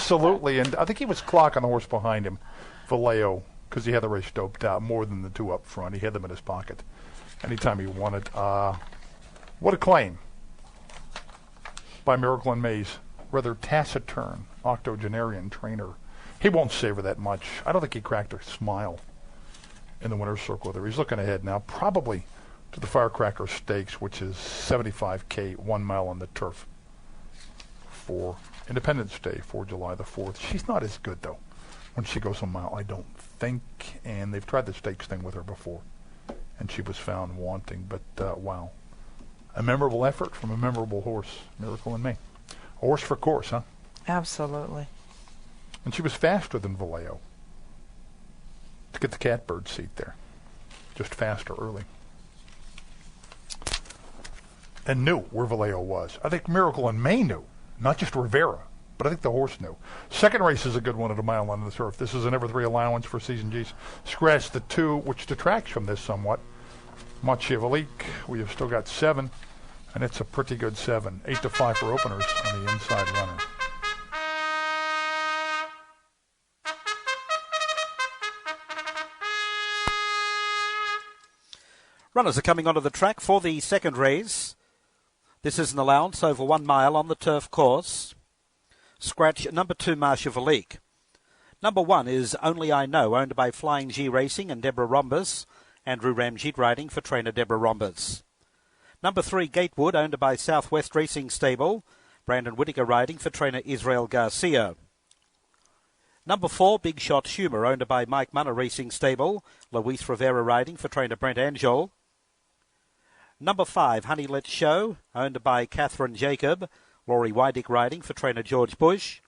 Absolutely, and I think he was clocking the horse behind him, Vallejo, because he had the race doped out more than the two up front. He had them in his pocket anytime he wanted. What a claim by Miracle in May's rather taciturn octogenarian trainer. He won't savor that much. I don't think he cracked a smile in the winner's circle there. He's looking ahead now, probably to the Firecracker Stakes, which is $75K, 1 mile on the turf for Independence Day for July the 4th. She's not as good, though, when she goes a mile, I don't think. And they've tried the stakes thing with her before, and she was found wanting. But, wow. A memorable effort from a memorable horse, Miracle in May. A horse for course, huh? Absolutely. And she was faster than Vallejo to get the catbird seat there. Just faster early. And knew where Vallejo was. I think Miracle in May knew, not just Rivera, but I think the horse knew. Second race is a good one at a mile on the turf. This is an every 3 allowance for Season G's. Scratch the 2, which detracts from this somewhat. Machiavellique, we have still got 7, and it's a pretty good 7. 8-5 for openers on the inside runner. Runners are coming onto the track for the second race. This is an allowance over 1 mile on the turf course. Scratch number 2, Machiavellique. Number 1 is Only I Know, owned by Flying G Racing and Deborah Rombas. Andrew Ramjeet riding for trainer Deborah Rombas. Number 3, Gatewood, owned by Southwest Racing Stable. Brandon Whittaker riding for trainer Israel Garcia. Number 4, Big Shot Humour, owned by Mike Munner Racing Stable. Luis Rivera riding for trainer Brent Angel. Number 5, Honey Let's Show, owned by Catherine Jacob. Laurie Wydick riding for trainer George Bush.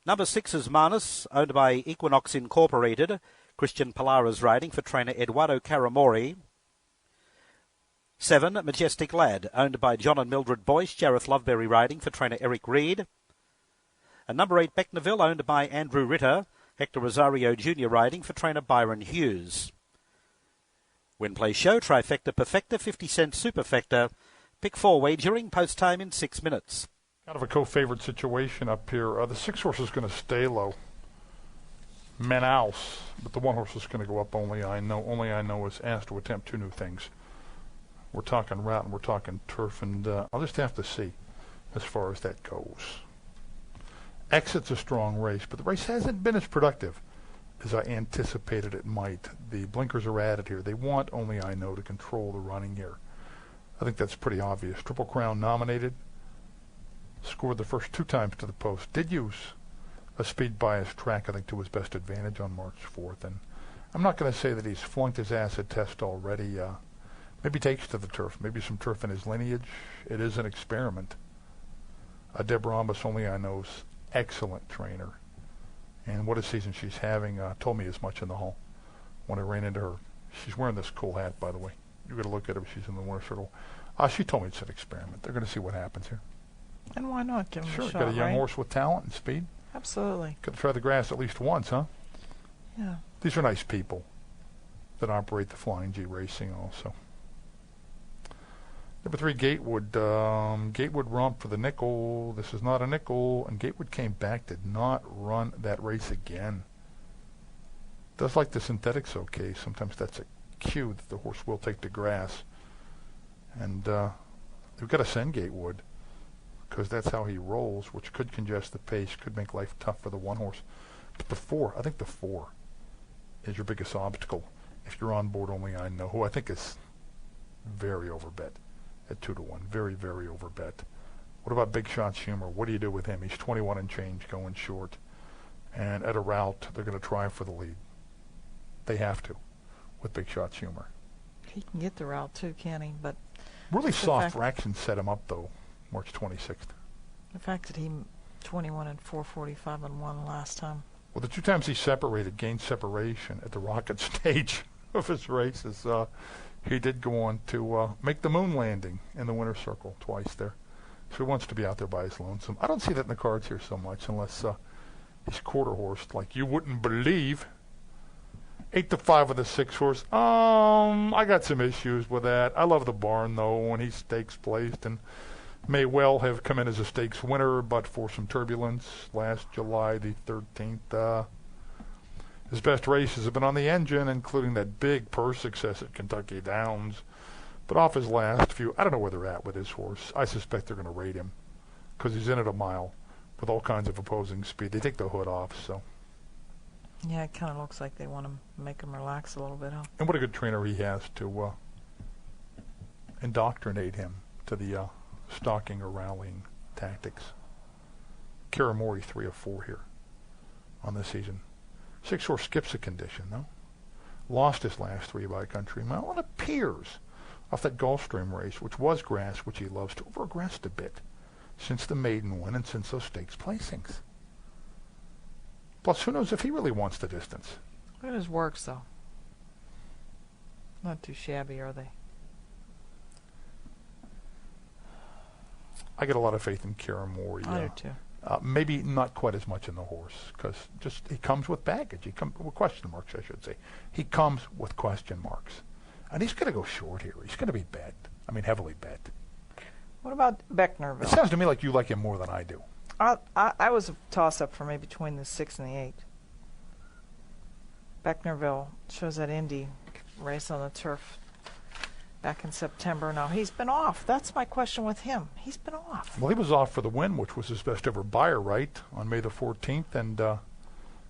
Number 6 is Manus, owned by Equinox Incorporated. Christian Palaras riding for trainer Eduardo Caramori. 7, Majestic Lad, owned by John and Mildred Boyce. Jareth Loveberry riding for trainer Eric Reed. And number 8, Becknerville, owned by Andrew Ritter. Hector Rosario Jr. riding for trainer Byron Hughes. Win, play, show, trifecta, perfecta, 50-cent superfecta. Pick 4 wagering, post time in 6 minutes. Kind of a co-favorite situation up here. The 6 horse is going to stay low. Manaus, but the 1 horse is going to go up. Only I Know. Only I Know is asked to attempt 2 new things. We're talking route and we're talking turf, and I'll just have to see as far as that goes. Exit's a strong race, but the race hasn't been as productive as I anticipated it might. The blinkers are added here. They want Only I Know to control the running here. I think that's pretty obvious. Triple Crown nominated. Scored the first 2 times to the post. Did use a speed bias track, I think, to his best advantage on March 4th. And I'm not going to say that he's flunked his acid test already. Maybe takes to the turf. Maybe some turf in his lineage. It is an experiment. Deborah Rombas, Only I Know's excellent trainer. And what a season she's having. Told me as much in the hall when I ran into her. She's wearing this cool hat, by the way. You've got to look at her. She's in the winner's circle. She told me it's an experiment. They're going to see what happens here. And why not give him a shot, Got a young right? horse with talent and speed. Absolutely. Got to try the grass at least once, huh? Yeah. These are nice people that operate the Flying G Racing also. Number 3, Gatewood. Gatewood romped for the nickel. This is not a nickel. And Gatewood came back, did not run that race again. Does like the synthetics okay. Sometimes that's a cue that the horse will take the grass. And we've got to send Gatewood, because that's how he rolls, which could congest the pace, could make life tough for the 1 horse. But the 4, I think the 4 is your biggest obstacle if you're on board Only I Know, who I think is very overbet at 2-1. Very, very overbet. What about Big Shot Humour? What do you do with him? He's 21 and change going short. And at a route, they're going to try for the lead. They have to with Big Shot Humour. He can get the route too, can't he? But really soft fraction set him up, though, March 26th. The fact that he 21 and 445 and 1 last time. Well, the 2 times he separated, gained separation at the rocket stage of his races. He did go on to make the moon landing in the winner's circle twice there. So he wants to be out there by his lonesome. I don't see that in the cards here so much unless he's quarter horsed like you wouldn't believe. 8-5 with a 6 horse. I got some issues with that. I love the barn, though, when he stakes placed. And may well have come in as a stakes winner, but for some turbulence last July the 13th. His best races have been on the engine, including that big purse success at Kentucky Downs. But off his last few, I don't know where they're at with his horse. I suspect they're going to rate him because he's in at a mile with all kinds of opposing speed. They take the hood off, so. Yeah, it kind of looks like they want to make him relax a little bit, huh? And what a good trainer he has to indoctrinate him to the stalking or rallying tactics. Karamori 3 of 4 here on this season. 6-horse skips a condition, though. Lost his last 3 by country mile. It appears off that Gulfstream race, which was grass, which he loves, to over-aggressed a bit since the maiden win and since those stakes placings. Plus, who knows if he really wants the distance. Look at his works, though. Not too shabby, are they? I get a lot of faith in Karamori. I do, too. Maybe not quite as much in the horse, because just he comes with baggage. He comes with question marks, I should say. He comes with question marks. And he's going to go short here. He's going to be bet. I mean, heavily bet. What about Becknerville? It sounds to me like you like him more than I do. I was a toss-up for me between the 6 and the 8. Becknerville shows that Indy race on the turf back in September. Now, he's been off. That's my question with him. He's been off. Well, he was off for the win, which was his best ever Beyer, right, on May the 14th, and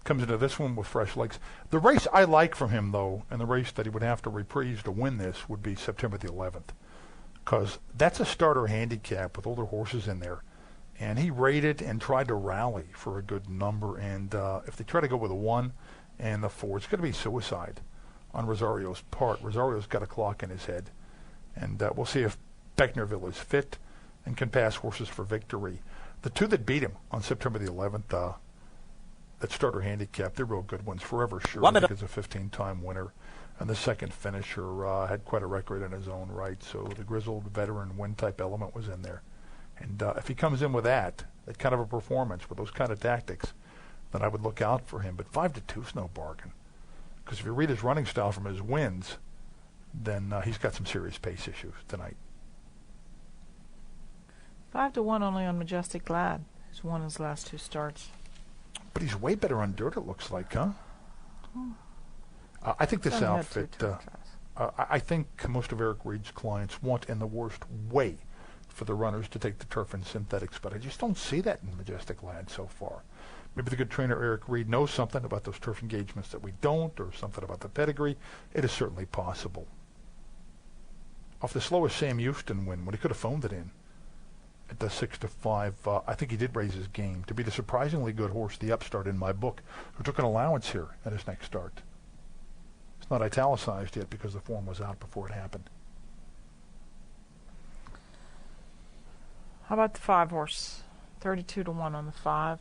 comes into this one with fresh legs. The race I like from him, though, and the race that he would have to reprise to win this would be September the 11th, because that's a starter handicap with older horses in there. And he rated and tried to rally for a good number, and if they try to go with a 1 and the 4, it's going to be suicide on Rosario's part. Rosario's got a clock in his head. And we'll see if Becknerville is fit and can pass horses for victory. The 2 that beat him on September the 11th, that starter handicap, they're real good ones. Forever Sure, I think, is a 15-time winner. And the second finisher had quite a record in his own right. So the grizzled veteran win-type element was in there. And if he comes in with that kind of a performance, with those kind of tactics, then I would look out for him. But 5-2 is no bargain. Because if you read his running style from his wins, then he's got some serious pace issues tonight. 5-1 only on Majestic Glad, who's won his last 2 starts. But he's way better on dirt, it looks like, huh? I think this outfit, I think most of Eric Reed's clients want in the worst way for the runners to take the turf and synthetics, but I just don't see that in Majestic Lad so far. Maybe the good trainer Eric Reed knows something about those turf engagements that we don't, or something about the pedigree. It is certainly possible. Off the slowest Sam Houston win, when he could have phoned it in at the 6-5, I think he did raise his game to beat a surprisingly good horse, the upstart in my book, who took an allowance here at his next start. It's not italicized yet because the form was out before it happened. How about the 5-horse? 32-1 on the 5.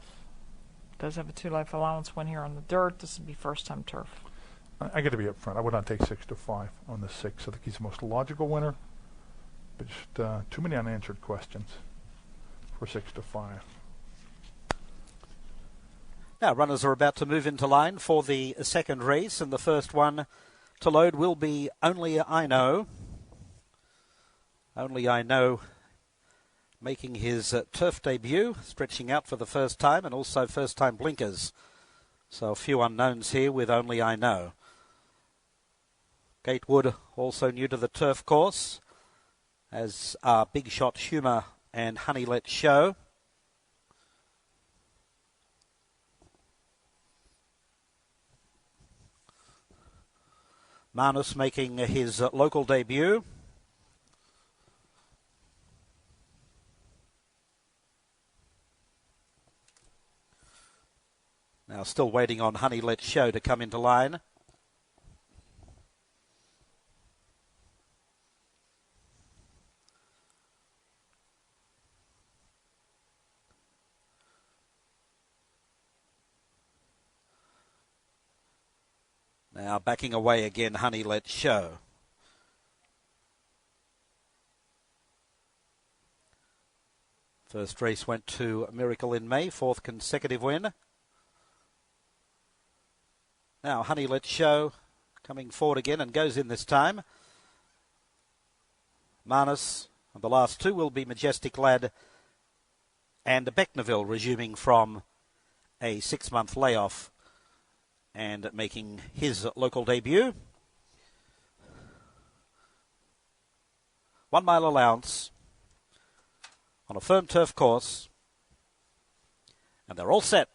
Does have a 2-life allowance win here on the dirt. This would be first-time turf. I got to be up front. I would not take 6-5 on the 6. I think he's the most logical winner, but just too many unanswered questions for 6-5. Now, runners are about to move into line for the second race, and the first one to load will be Only I Know. Only I Know making his turf debut, stretching out for the first time, and also first-time blinkers. So a few unknowns here with Only I Know. Gatewood also new to the turf course, as are Big Shot Humour and Honey Let Show. Manus making his local debut. Now still waiting on Honey Let Show to come into line. Now backing away again, Honey Let Show. First race went to Miracle in May, 4th consecutive win. Now Honey Let Show coming forward again and goes in this time. Manus And the last two will be Majestic Lad and Becknerville, resuming from a 6-month layoff and making his local debut. 1 mile allowance on a firm turf course, and they're all set.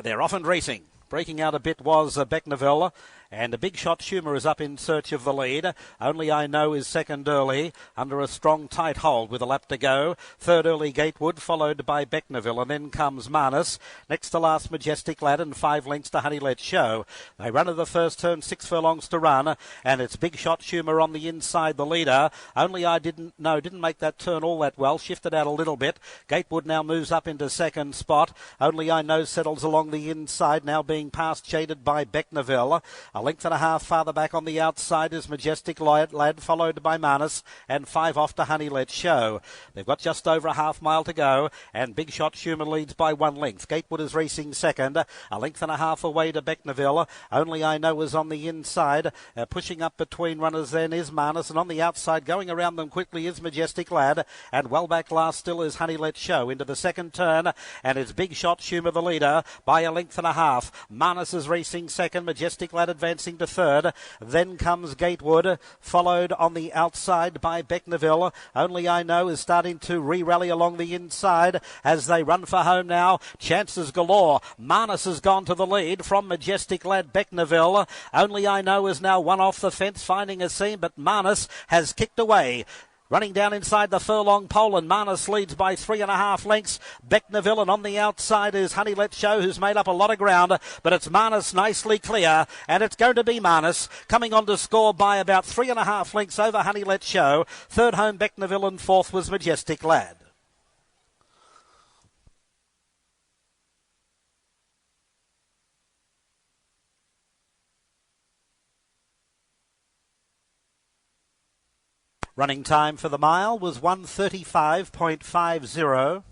They're off and racing. Breaking out a bit was Becknerville, and a Big Shot Schumer is up in search of the lead. Only I Know is second early, under a strong tight hold with a lap to go. Third early Gatewood, followed by Becknerville, and then comes Manus. Next to last Majestic Lad, and 5 lengths to Honey Let Show. They run to the first turn, 6 furlongs to run, and it's Big Shot Schumer on the inside, the leader. Only I didn't make that turn all that well, shifted out a little bit. Gatewood now moves up into second spot. Only I Know settles along the inside, now being passed shaded by Becknerville. A length and a half farther back on the outside is Majestic Lad, followed by Manus, and 5 off to Honey Let Show. They've got just over a half mile to go, and Big Shot Schumer leads by 1 length. Gatewood is racing second, a length and a half away to Becknerville. Only I Know is on the inside, pushing up between runners then is Manus, and on the outside going around them quickly is Majestic Lad, and well back last still is Honey Let Show into the second turn, and it's Big Shot Schumer the leader by a length and a half. Manus is racing second, Majestic Lad advancing to third. Then comes Gatewood, followed on the outside by Becknerville. Only I Know is starting to re-rally along the inside as they run for home now. Chances galore. Manus has gone to the lead from Majestic Lad, Becknerville. Only I Know is now 1 off the fence, finding a seam, but Manus has kicked away. Running down inside the furlong pole, and Manus leads by 3.5 lengths. Becknerville, and on the outside is Honey Let Show, who's made up a lot of ground, but it's Manus nicely clear, and it's going to be Manus coming on to score by about 3.5 lengths over Honey Let Show. Third home Becknerville, and fourth was Majestic Lad. Running time for the mile was 1:35.50.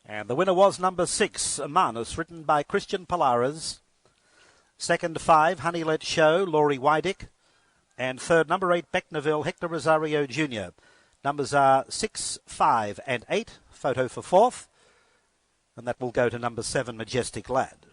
And the winner was number 6, Manus, ridden by Christian Polares. Second 5, Honey Let Show, Laurie Wydick. And third, number 8, Becknerville, Hector Rosario Jr. Numbers are 6, 5 and 8. Photo for fourth. And that will go to number 7, Majestic Lad.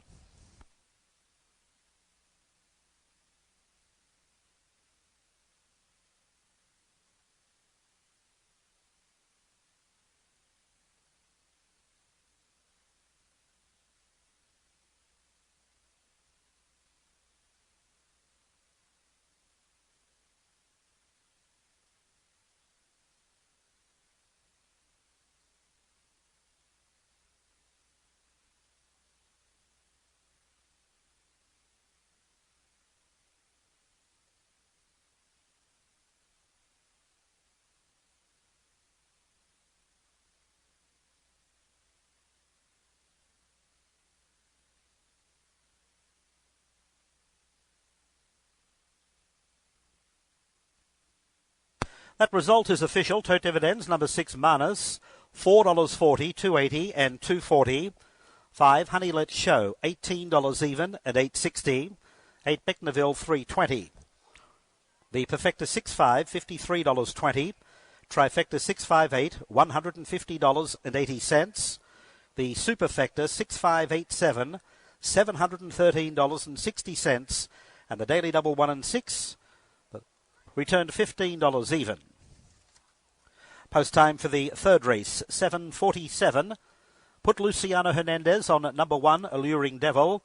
That result is official. Tote dividends, number 6, Manus, $4.40, $2.80 and $2.40. 5, Honey Let Show, $18 even and $8.60. 8, Becknerville, $3.20. The Perfecta 6.5, $53.20. Trifecta 658, $150.80. The Superfecta 6587, $713.60. And the Daily Double 1 and 6 returned $15 even. Post time for the third race, 7:47. Put Luciano Hernandez on number 1, Alluring Devil.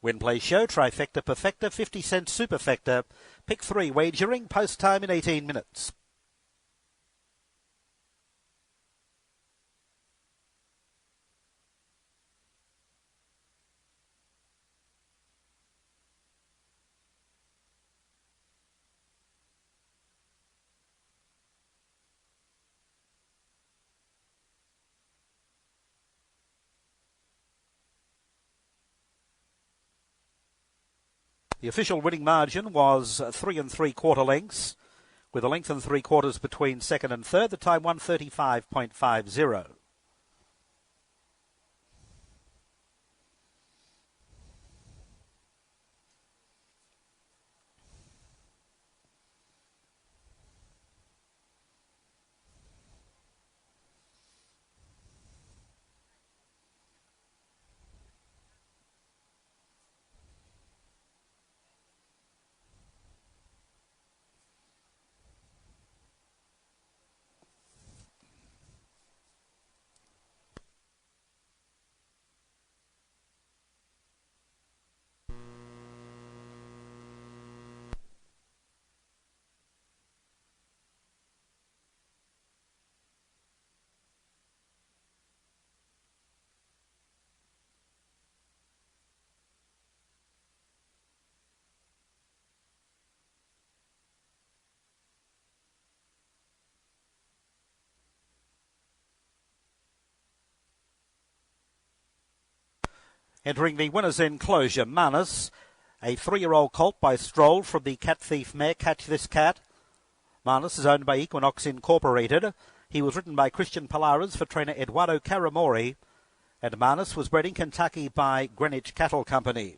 Win, play, show, trifecta, perfecta, 50-cent superfecta. Pick 3, wagering, post time in 18 minutes. The official winning margin was 3 3/4 lengths, with a length and 3/4 between second and third. The time 1:35.50. Entering the winner's enclosure, Manus, a 3-year-old colt by Stroll from the Cat Thief mare, Catch This Cat. Manus is owned by Equinox Incorporated. He was ridden by Christian Polaris for trainer Eduardo Caramori. And Manus was bred in Kentucky by Greenwich Cattle Company.